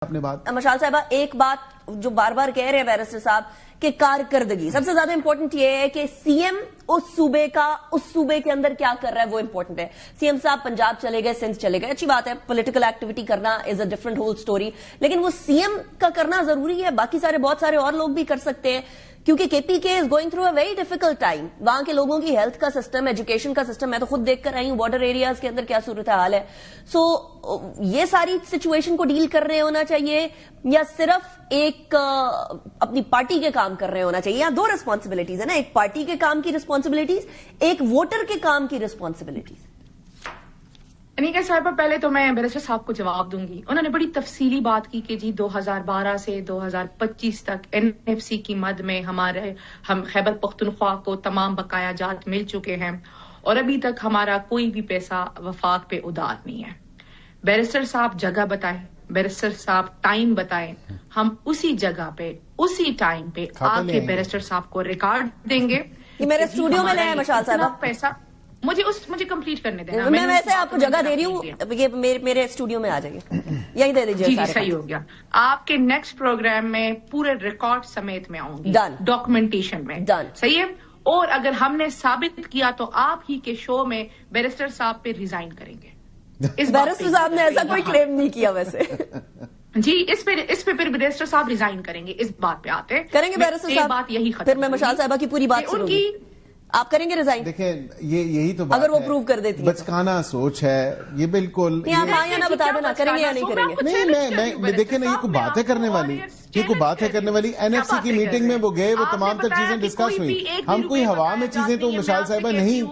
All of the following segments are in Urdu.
اپنے بات مشال صاحبہ ایک بات جو بار بار کہہ رہے ہیں بیرسٹر صاحب کہ کارکردگی سب سے زیادہ امپورٹنٹ یہ ہے کہ سی ایم اس صوبے کے اندر کیا کر رہا ہے وہ امپورٹنٹ ہے. سی ایم صاحب پنجاب چلے گئے, سندھ چلے گئے, اچھی بات ہے, پولیٹیکل ایکٹیویٹی کرنا از اے ڈفرنٹ ہول سٹوری, لیکن وہ سی ایم کا کرنا ضروری ہے. باقی بہت سارے اور لوگ بھی کر سکتے ہیں کیونکہ کے پی کے is going through a very difficult time. وہاں کے لوگوں کی ہیلتھ کا سسٹم, ایجوکیشن کا سسٹم, میں تو خود دیکھ کر آئی ہوں بارڈر ایریاز کے اندر کیا صورتحال ہے. سو یہ ساری سچویشن کو ڈیل کر رہے ہونا چاہیے یا صرف ایک اپنی پارٹی کے کام کر رہے ہونا چاہیے؟ یہاں دو ریسپانسبلٹیز ہیں نا, ایک پارٹی کے کام کی ریسپانسبلٹیز, ایک ووٹر کے کام کی ریسپانسبلٹیز. انیکا صاحبہ, پہلے تو میں بیرسٹر صاحب کو جواب دوں گی. انہوں نے بڑی تفصیلی بات کی کہ جی 2012 سے 2025 تک این ایف سی کی مد میں ہم خیبر پختونخوا کو تمام بقایا جات مل چکے ہیں اور ابھی تک ہمارا کوئی بھی پیسہ وفاق پہ ادار نہیں ہے. بیرسٹر صاحب جگہ بتائیں, بیرسٹر صاحب ٹائم بتائیں, ہم اسی جگہ پہ اسی ٹائم پہ آ کے بیرسٹر صاحب کو ریکارڈ دیں گے. یہ میرے اسٹوڈیو میں لے ہیں مشال صاحبہ, پیسہ مجھے کمپلیٹ کرنے دینا. میں ویسے آپ کو جگہ دے رہی ہوں, یہ میرے اسٹوڈیو میں آ جائیے, یہی دے دیجیے. جی صحیح ہو گیا. آپ کے نیکسٹ پروگرام میں پورے ریکارڈ سمیت میں آؤں گی, ڈاکومنٹیشن میں. صحیح ہے. اور اگر ہم نے ثابت کیا تو آپ ہی کے شو میں بیرسٹر صاحب پہ ریزائن کریں گے. بیرسٹر صاحب نے ایسا کوئی کلیم نہیں کیا ویسے. جی اس پہ پھر بیرسٹر صاحب ریزائن کریں گے. اس بات پہ آتے کریں گے بیرسٹر صاحب, بات یہی ختم. پھر میں مشال صاحبہ کی پوری بات سنوں گی. آپ کریں گے ریزائن؟ دیکھیں یہی تو اگر وہ پروو کر دیتی ہے, بچکانا سوچ ہے یہ بالکل. آپ ہاں یا نہ بتا دینا, کریں گے یا نہیں کریں گے. نہیں میں دیکھیں نا, یہ کوئی بات ہے کرنے والی, یہ کوئی بات ہے کرنے والی. این ایف سی کی میٹنگ میں وہ گئے, وہ تمام تر چیزیں ڈسکس ہوئی. ہم کوئی ہوا میں چیزیں تو مشال صاحبہ نہیں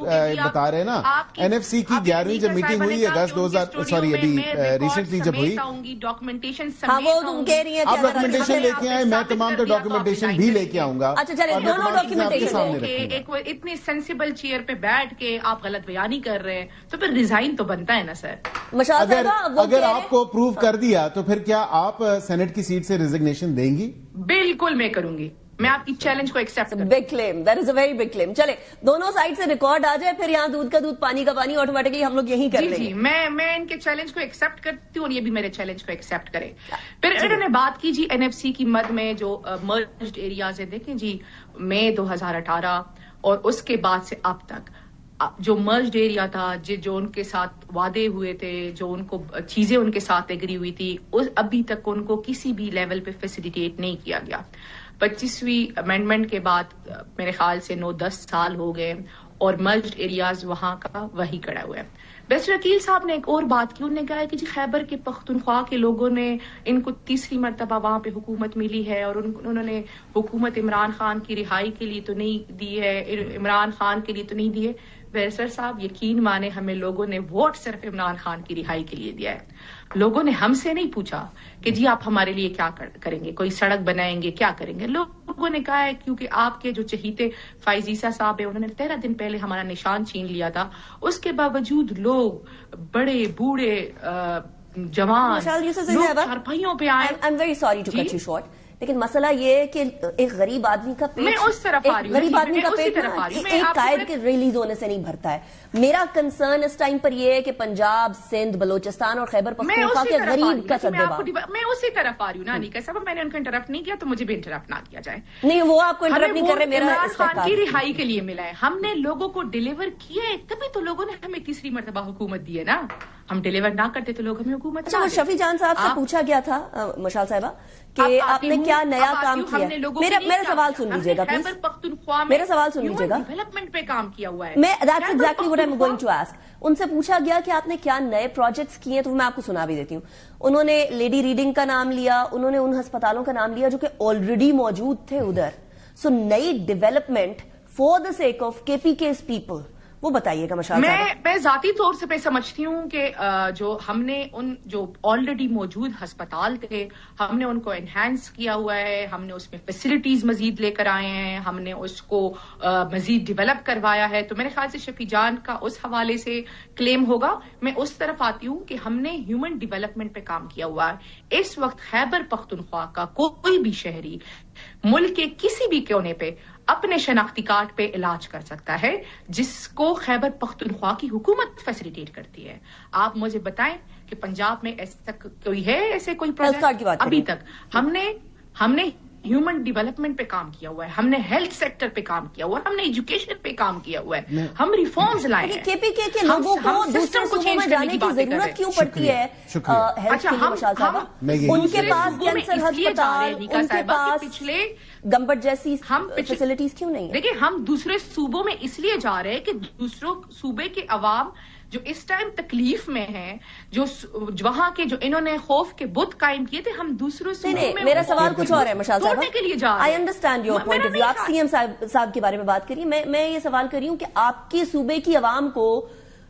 بتا رہے نا. این ایف سی کی 11ویں جب میٹنگ ہوئی اگست 2000 ابھی ریسنٹلی جب ہوئی, ہاں وہ تم کہہ رہی ہیں آپ ڈاکومنٹیشن لے کے آئے, میں تمام تو ڈاکومنٹیشن بھی لے کے آؤں گا. اچھا چلے دونوں ڈاکومنٹیشن. اتنی سینسیبل چیئر پہ بیٹھ کے آپ غلط بیانی کر رہے ہیں تو پھر ریزائن تو بنتا ہے نا سر. اگر آپ کو اپروو کر دیا تو پھر کیا آپ سینٹ کی سیٹ سے ریزگنیشن دیں گی؟ بالکل میں کروں گی. میں آپ کی چیلنج کو ایکسپٹ کروں. Big claim, that is a very big claim. چلے دونوں سائڈ سے ریکارڈ آ جائے, پھر یہاں دودھ کا دودھ پانی کا پانی آٹومیٹکلی ہم لوگ یہی کر لیں گے. جی میں ان کے چیلنج کو ایکسپٹ کرتی ہوں اور یہ بھی میرے چیلنج کو ایکسپٹ کرے. پھر انہوں نے بات کی جی این ایف سی کی مد میں جو مرجڈ ایریاز ہیں. دیکھیں جی مئی 2018 اور اس کے بعد سے اب تک جو مرجڈ ایریا تھا, جو ان کے ساتھ وعدے ہوئے تھے, جو ان کو چیزیں ان کے ساتھ ایگری ہوئی تھی, ابھی تک ان کو کسی بھی لیول پہ فیسیلیٹیٹ نہیں کیا گیا. 25ویں امینڈمنٹ کے بعد میرے خیال سے 9-10 سال ہو گئے اور مرجڈ ایریاز وہاں کا وہی کڑا ہوا ہے. بیرسٹر وکیل صاحب نے ایک اور بات کی. انہوں نے کہا ہے کہ جی خیبر کے پختونخوا کے لوگوں نے ان کو تیسری مرتبہ وہاں پہ حکومت ملی ہے اور انہوں نے حکومت عمران خان کی رہائی کے لیے تو نہیں دی ہے, عمران خان کے لیے تو نہیں دی ہے. بیرسٹر صاحب یقین مانے ہمیں لوگوں نے ووٹ صرف عمران خان کی رہائی کے لیے دیا ہے. لوگوں نے ہم سے نہیں پوچھا کہ جی آپ ہمارے لیے کیا کریں گے, کوئی سڑک بنائیں گے, کیا کریں گے. لوگوں نے کہا ہے کیونکہ آپ کے جو چہیتے فائز عیسیٰ صاحب ہیں انہوں نے 13 دن پہلے ہمارا نشان چھین لیا تھا. اس کے باوجود لوگ بڑے بوڑھے جوان چارپائیوں پہ آئے. I'm very sorry to cut you short, لیکن مسئلہ یہ ہے کہ ایک غریب آدمی کا پیٹ, میں اس طرف آ رہی ہوں, غریب آدمی کا پیٹ ایک قائد کے ریلیز ہونے سے نہیں بھرتا ہے. میرا کنسرن اس ٹائم پر یہ ہے کہ پنجاب, سندھ, بلوچستان اور خیبر پختونخوا کے غریب کا سدبا. میں اسی طرف آ رہی ہوں نا نیکا صاحب, میں نے ان کو انٹرپٹ نہیں کیا تو مجھے بھی انٹرپٹ نہ کیا جائے. نہیں وہ آپ کو انٹرپٹ نہیں کر رہے, میرا عمران خان کی رہائی کے لیے ملا ہے, ہم نے لوگوں کو ڈیلیور کیا ہے, تبھی تو لوگوں نے ہمیں تیسری مرتبہ حکومت دی ہے نا. ہم ڈیلیور نہ کرتے تو لوگ ہمیں حکومت. اچھا وہ شفیع جان صاحب سے پوچھا گیا تھا مشال صاحبہ کہ آپ نے کیا نیا کام کیا. میرا سوال سن لیجیے گا پلیز, میرا سوال سن لیجیے گا. ڈیولپمنٹ پہ کام کیا ہوا ہے. That's exactly what I'm going to ask. ان سے پوچھا گیا کہ آپ نے کیا نئے پروجیکٹس کیے, تو میں آپ کو سنا بھی دیتی ہوں. انہوں نے لیڈی ریڈنگ کا نام لیا, انہوں نے ان ہسپتالوں کا نام لیا جو کہ آلریڈی موجود تھے ادھر. سو نئی development for the sake of کے پی کیز پیپل, وہ بتائیے گا مشال صاحب. میں ذاتی طور سے سمجھتی ہوں کہ جو ہم نے ان جو آلریڈی موجود ہسپتال تھے ہم نے ان کو انہینس کیا ہوا ہے, ہم نے اس میں فیسلٹیز مزید لے کر آئے ہیں, ہم نے اس کو مزید ڈیولپ کروایا ہے. تو میرے خیال سے شفیع جان کا اس حوالے سے کلیم ہوگا. میں اس طرف آتی ہوں کہ ہم نے ہیومن ڈیولپمنٹ پہ کام کیا ہوا ہے. اس وقت خیبر پختونخوا کا کوئی بھی شہری ملک کے کسی بھی کونے پہ اپنے شناختی کارڈ پہ علاج کر سکتا ہے، جس کو خیبر پختونخوا کی حکومت فیسیلیٹیٹ کرتی ہے. آپ مجھے بتائیں کہ پنجاب میں ایسا کوئی ہے، ایسے کوئی پروجیکٹ؟ ابھی تک ہم نے ہیومن ڈیولپمنٹ پہ کام کیا ہوا ہے، ہم نے ہیلتھ سیکٹر پہ کام کیا ہوا ہے، ہم نے ایجوکیشن پہ کام کیا ہوا ہے، ہم ریفارمز لائے ہیں. کے پی کے لوگوں کو دوسرے صوبوں میں جانے کی ضرورت کیوں پڑتی ہے؟ اچھا، ان کے پاس کینسر ہسپتال، ان کے پاس گمبٹ جیسی فیسلٹیز کیوں نہیں ہیں؟ دیکھیں، ہم دوسرے صوبوں میں اس لیے جا رہے ہیں کہ دوسروں صوبے کے عوام جو اس ٹائم تکلیف میں ہیں، جو وہاں کے جو انہوں نے خوف کے بت قائم کیے تھے، ہم دوسروں صوبوں میں. میرا سوال کچھ اور ہے مشال صاحب کے لیے جا رہے ہیں. I understand your point of view. آپ سی ایم صاحب کے بارے میں بات کریے. میں یہ سوال کر رہی ہوں کہ آپ کے صوبے کی عوام کو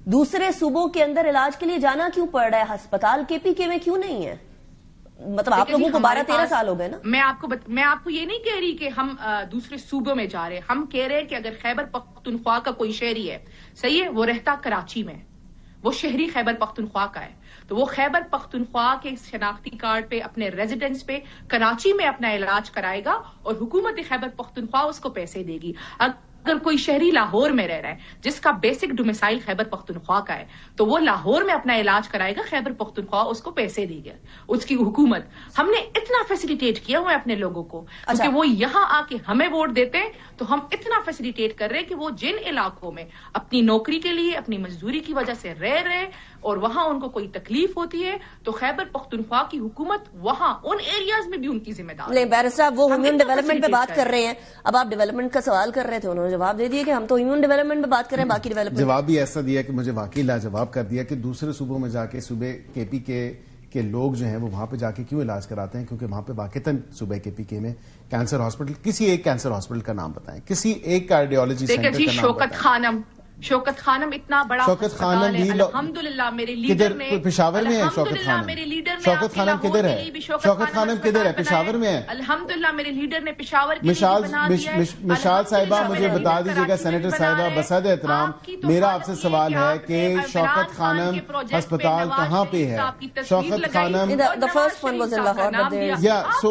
دوسرے صوبوں کے اندر علاج کے لیے جانا کیوں پڑ رہا ہے؟ ہسپتال کے پی کے میں کیوں نہیں ہے؟ مطلب آپ لوگوں کو 12-13 سال ہو گئے نا. میں آپ کو یہ نہیں کہہ رہی کہ ہم دوسرے صوبوں میں جا رہے ہیں. ہم کہہ رہے ہیں کہ اگر خیبر پختونخوا کا کوئی شہری ہے، صحیح ہے، وہ رہتا کراچی میں، وہ شہری خیبر پختونخوا کا ہے، تو وہ خیبر پختونخوا کے شناختی کارڈ پہ اپنے ریزیڈنس پہ کراچی میں اپنا علاج کرائے گا اور حکومت خیبر پختونخوا اس کو پیسے دے گی. اگر کوئی شہری لاہور میں رہ رہا ہے جس کا بیسک ڈومیسائل خیبر پختونخوا کا ہے، تو وہ لاہور میں اپنا علاج کرائے گا، خیبر پختونخوا اس کو پیسے دے گا، اس کی حکومت. ہم نے اتنا فیسیلیٹیٹ کیا ہوا ہے اپنے لوگوں کو، کیونکہ وہ یہاں آ کے ہمیں ووٹ دیتے ہیں، تو ہم اتنا فیسیلیٹیٹ کر رہے ہیں کہ وہ جن علاقوں میں اپنی نوکری کے لیے، اپنی مزدوری کی وجہ سے رہ رہے اور وہاں ان کو کوئی تکلیف ہوتی ہے، تو خیبر پختونخوا کی حکومت وہاں ان ایریاز میں بھی ان کی ذمہ دار ہے. بیرسٹر صاحب، وہ ہیومن ڈیولپمنٹ پہ بات کر رہے ہیں. اب آپ ڈیولپمنٹ کا سوال کر رہے تھے، انہوں نے جواب دے دیا کہ ہم تو ہیومن ڈیولپمنٹ پہ بات کر رہے ہیں، باقی ڈیولپمنٹ. جواب بھی ایسا دیا کہ مجھے واقعی لاجواب کر دیا کہ دوسرے صوبوں میں جا کے صوبے کے پی کے لوگ جو ہیں وہ وہاں پہ جا کے کیوں علاج کراتے ہیں؟ کیونکہ وہاں پہ واقعتاً صوبے کے پی کے میں کینسر ہاسپٹل، کسی ایک کینسر ہاسپٹل کا نام بتائیں، کسی ایک کارڈیولوجی سینٹر کا نام بتائیں. شوکت خانم اتنا بڑا شوکت خانم بھی الحمدللہ میرے لیڈر نے پشاور میں ہے. شوکت خانم کدھر ہے؟ شوکت خانم کدھر ہے؟ پشاور میں ہے. الحمدللہ میرے لیڈر نے پشاور مشال صاحبہ مجھے بتا دیجیے گا، سینیٹر صاحبہ بسد احترام میرا آپ سے سوال ہے کہ شوکت خانم ہسپتال کہاں پہ ہے؟ شوکت خانم the first one was in Lahore, but there is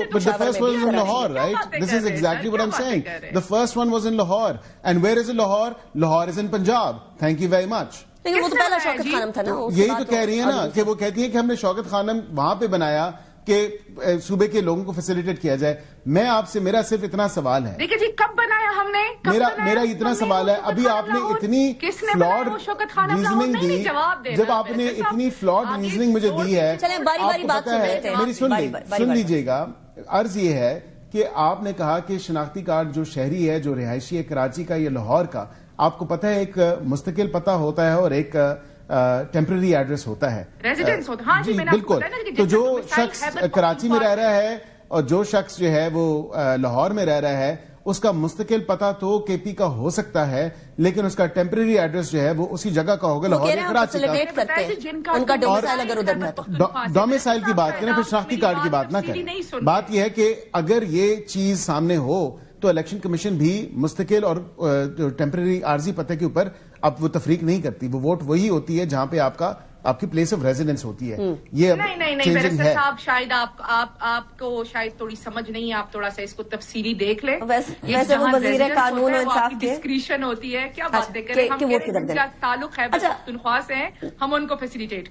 but the first one was in Lahore, right? This is exactly what I'm saying. The first one was in Lahore. And where is Lahore? Lahore is in Punjab. Thank you very much. لیکن وہ تو پہلا شوکت خانم تھا نا. یہی تو کہہ رہی ہیں نا کہ وہ کہتی ہیں کہ ہم نے شوکت خانم وہاں پہ بنایا کہ صوبے کے لوگوں کو فیسیلیٹیٹ کیا جائے. میں آپ سے، میرا صرف اتنا سوال ہے. دیکھیے جی، کب بنایا ہم نے؟ میرا اتنا سوال ہے، ابھی آپ نے اتنی فلاڈ ریزننگ دی، جب آپ نے اتنی فلاڈ ریزننگ مجھے دی ہے، چلیں باری باری بات سن لیتے ہیں. میری سن لیجئے گا. عرض یہ ہے کہ آپ نے کہا کہ شناختی کارڈ جو شہری ہے، جو رہائشی ہے کراچی کا یا لاہور کا، آپ کو پتہ ہے ایک مستقل پتہ ہوتا ہے اور ایک ٹیمپرری ایڈریس ہوتا ہے، ریزیڈنس ہوتا ہے. جی بالکل. تو جو شخص کراچی میں رہ رہا ہے اور جو شخص جو ہے وہ لاہور میں رہ رہا ہے، اس کا مستقل پتہ تو کے پی کا ہو سکتا ہے، لیکن اس کا ٹیمپرری ایڈریس جو ہے وہ اسی جگہ کا ہوگا، لاہور یا کراچی کا. ان کا ڈومیسائل اگر ادھر ہے تو ڈومیسائل کی بات کریں، پھر شناختی کارڈ کی بات نہ کریں. بات یہ ہے کہ اگر یہ چیز سامنے ہو تو الیکشن کمیشن بھی مستقل اور ٹیمپرری عارضی پتے کے اوپر اب وہ تفریق نہیں کرتی. وہ ووٹ وہی ہوتی ہے جہاں پہ آپ کی پلیس آف ریزیڈنس ہوتی ہے. یہ نہیں بیرسٹر صاحب، شاید آپ کو شاید تھوڑی سمجھ نہیں ہے، آپ تھوڑا سا اس کو تفصیلی دیکھ لیں. ویسے وہ وزیر قانون و انصاف کے ڈسکریشن ہوتی ہے، کیا باتیں کریں. ہم تعلق خیبر پختونخوا سے ہیں، ہم ان کو فیسیلیٹیٹ